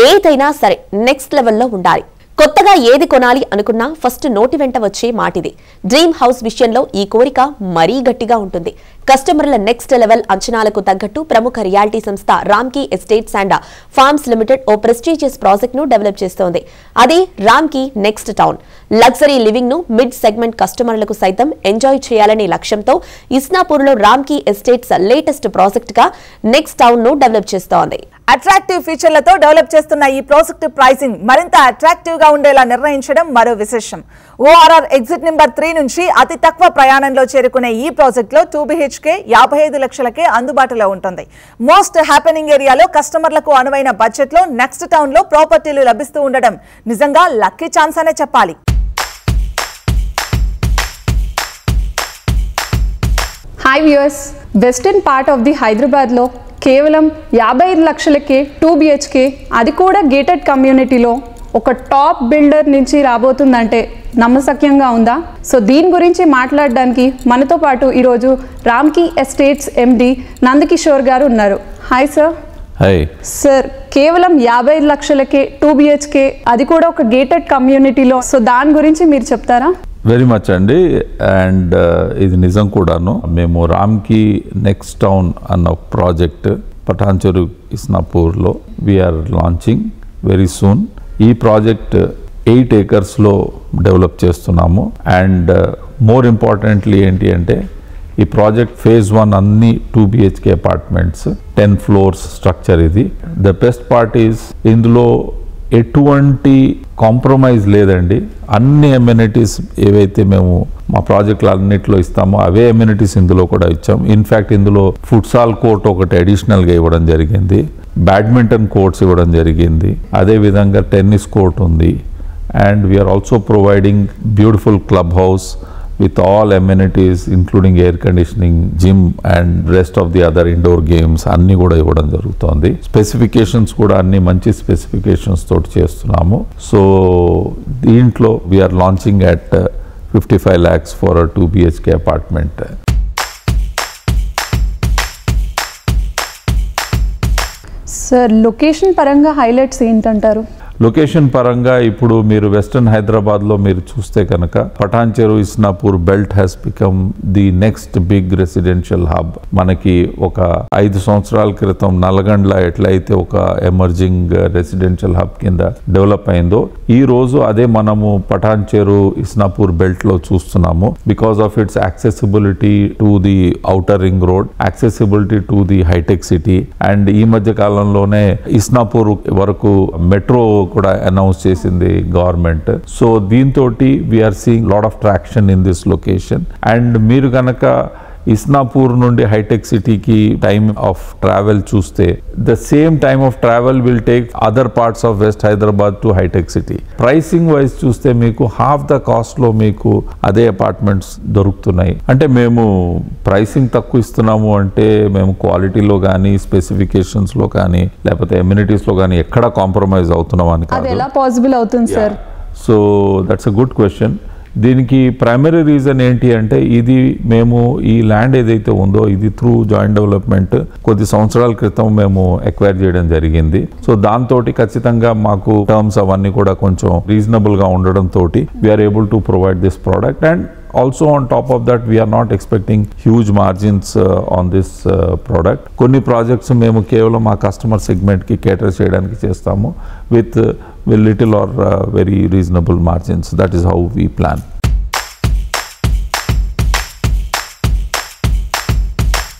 ఏదైనా సరే నెక్స్ట్ లెవెల్లో ఉండాలి. కొత్తగా ఏది కొనాలి అనుకున్నా ఫస్ట్ నోటి వెంట వచ్చే మాటిది. డ్రీమ్ హౌస్ విషయంలో ఈ కోరిక మరీ గట్టిగా ఉంటుంది. కస్టమర్ల నెక్స్ట్ లెవెల్ అంచనాలకు తగ్గట్టు ప్రముఖ రియాలిటీ సంస్థ Ramky estates and farms limited ఓ ప్రెస్టీజియస్ ప్రాజెక్ట్ ను డెవలప్ చేస్తోంది. అది Ramky next town. Luxury living ను మిడ్ సెగ్మెంట్ కస్టమర్లకు సైతం ఎంజాయ్ చేయాలనే లక్ష్యంతో ఇస్నాపూర్ లో రామ్కీ ఎస్టేట్స్ లేటెస్ట్ ప్రాజెక్ట్ గా నెక్స్ట్ టౌన్ ను డెవలప్ చేస్తోంది. అట్రాక్టివ్ ఫీచర్లతో డెవలప్ చేస్తున్న ఈ ప్రాజెక్ట్ ప్రైసింగ్ మరింత అట్రాక్టివ్ గా ఉండేలా నిర్ణయించడం మరో విశేషం. ఓఆర్ఆర్ ఎగ్జిట్ నెంబర్ 3 నుంచి అతి తక్కువ ప్రయాణంలో చేరుకునే ఈ ప్రాజెక్ట్ లో 2BHK 55 లక్షలకే అందుబాటులో ఉంటుంది. మోస్ట్ హ్యాపెనింగ్ ఏరియాలో కస్టమర్లకు అనువైన బడ్జెట్ లో నెక్స్ట్ టౌన్ లో ప్రాపర్టీలు లభిస్తూ ఉండడం నిజంగా లక్కీ ఛాన్స్ అనే చెప్పాలి. Hi viewers, western part of the హైదరాబాద్లో కేవలం 55 లక్షలకే 2BHK, అది కూడా గేటెడ్ కమ్యూనిటీలో ఒక టాప్ బిల్డర్ నుంచి రాబోతుందంటే నమ్మశక్యంగా ఉందా? సో దీని గురించి మాట్లాడడానికి మనతో పాటు ఈరోజు రామ్కీ ఎస్టేట్స్ MD నందకిషోర్ గారు ఉన్నారు. Hi sir. హాయ్ సార్, కేవలం 55 లక్షలకే 2BHK, అది కూడా ఒక గేటెడ్ కమ్యూనిటీలో, సో దాని గురించి మీరు చెప్తారా? వెరీ మచ్ అండి. అండ్ ఇది నిజం కూడాను. మేము రామ్కీ నెక్స్ట్ టౌన్ అన్న ప్రాజెక్ట్ పటాన్చెరు ఇస్నాపూర్లో వీఆర్ లాంచింగ్ వెరీ సూన్. ఈ ప్రాజెక్ట్ 8 ఏకర్స్లో డెవలప్ చేస్తున్నాము. అండ్ మోర్ ఇంపార్టెంట్లీ ఏంటి అంటే ఈ ప్రాజెక్ట్ ఫేజ్ 1 అన్ని 2BHK అపార్ట్మెంట్స్, 10 ఫ్లోర్స్ స్ట్రక్చర్. ఇది ద బెస్ట్ పార్ట్ ఈస్ ఇందులో ఎటువంటి కాంప్రమైజ్ లేదండి. అన్ని ఎమ్యూనిటీస్ ఏవైతే మేము మా ప్రాజెక్టులు అన్నింటిలో ఇస్తామో అవే ఎమ్యూనిటీస్ ఇందులో కూడా ఇచ్చాం. ఇన్ఫ్యాక్ట్ ఇందులో ఫుట్సాల్ కోర్ట్ ఒకటి అడిషనల్గా ఇవ్వడం జరిగింది, బ్యాడ్మింటన్ కోర్ట్స్ ఇవ్వడం జరిగింది, అదేవిధంగా టెన్నిస్ కోర్ట్ ఉంది. And we are also providing beautiful club house with all amenities including air conditioning, gym and rest of the other indoor games అన్ని కూడా ఇవ్వడం జరుగుతుంది. స్పెసిఫికేషన్స్ కూడా అన్ని మంచి స్పెసిఫికేషన్స్ తోటి చేస్తున్నాము. సో దీంట్లో we are launching at 55 lakhs for a 2BHK apartment. Sir, location పరంగా హైలైట్స్ ఏంటంటారు? లొకేషన్ పరంగా ఇప్పుడు మీరు వెస్టర్న్ హైదరాబాద్లో మీరు చూస్తే కనుక Patancheru Isnapur belt has become the next big residential hub. మనకి ఒక 5 సంవత్సరాల క్రితం నల్గొండలో ఎట్లయితే ఒక ఎమర్జింగ్ రెసిడెన్షియల్ హబ్ కింద డెవలప్ అయిందో ఈ రోజు అదే మనము పటాన్చెరు ఇస్నాపూర్ బెల్ట్లో చూస్తున్నాము. Because of its accessibility to the outer ring road, accessibility to the Hitech City. And ఈ మధ్య కాలంలోనే ఇస్నాపూర్ వరకు మెట్రో కూడా అనౌన్స్ చేసింది గవర్నమెంట్. సో దీంతో we are seeing lot of traction in this location. And మీరు కనుక ఇస్నాపూర్ నుండి హైటెక్ సిటీకి టైమ్ ఆఫ్ ట్రావెల్ చూస్తే the same time of travel will take other parts of west Hyderabad to Hitech City. Pricing wise చూస్తే మీకు half the cost లో మీకు అదే అపార్ట్మెంట్స్ దొరుకుతున్నాయి. అంటే మేము ప్రైసింగ్ తక్కువ ఇస్తున్నాము అంటే మేము క్వాలిటీలో కానీ స్పెసిఫికేషన్స్ లో కానీ లేకపోతే ఎమ్యూనిటీస్ లో కానీ ఎక్కడ కాంప్రమైజ్ అవుతున్నాం అని కాదు. అది ఎలా పాసిబుల్ అవుతుంది sir? So that's a good question. దీనికి ప్రైమరీ రీజన్ ఏంటి అంటే ఇది మేము ఈ ల్యాండ్ ఏదైతే ఉందో ఇది త్రూ జాయింట్ డెవలప్మెంట్ కొద్ది సంవత్సరాల క్రితం మేము ఎక్వైర్ చేయడం జరిగింది. సో దాంతో ఖచ్చితంగా మాకు టర్మ్స్ అవన్నీ కూడా కొంచెం రీజనబుల్గా ఉండడంతో we are able to provide this product. And also on top of that we are not expecting huge margins on this product. కొన్ని ప్రాజెక్ట్స్ మేము కేవలం ఆ కస్టమర్ సెగ్మెంట్ కి కేటర్ చేయడానికి చేస్తాము with little or very reasonable margins. That is how we plan.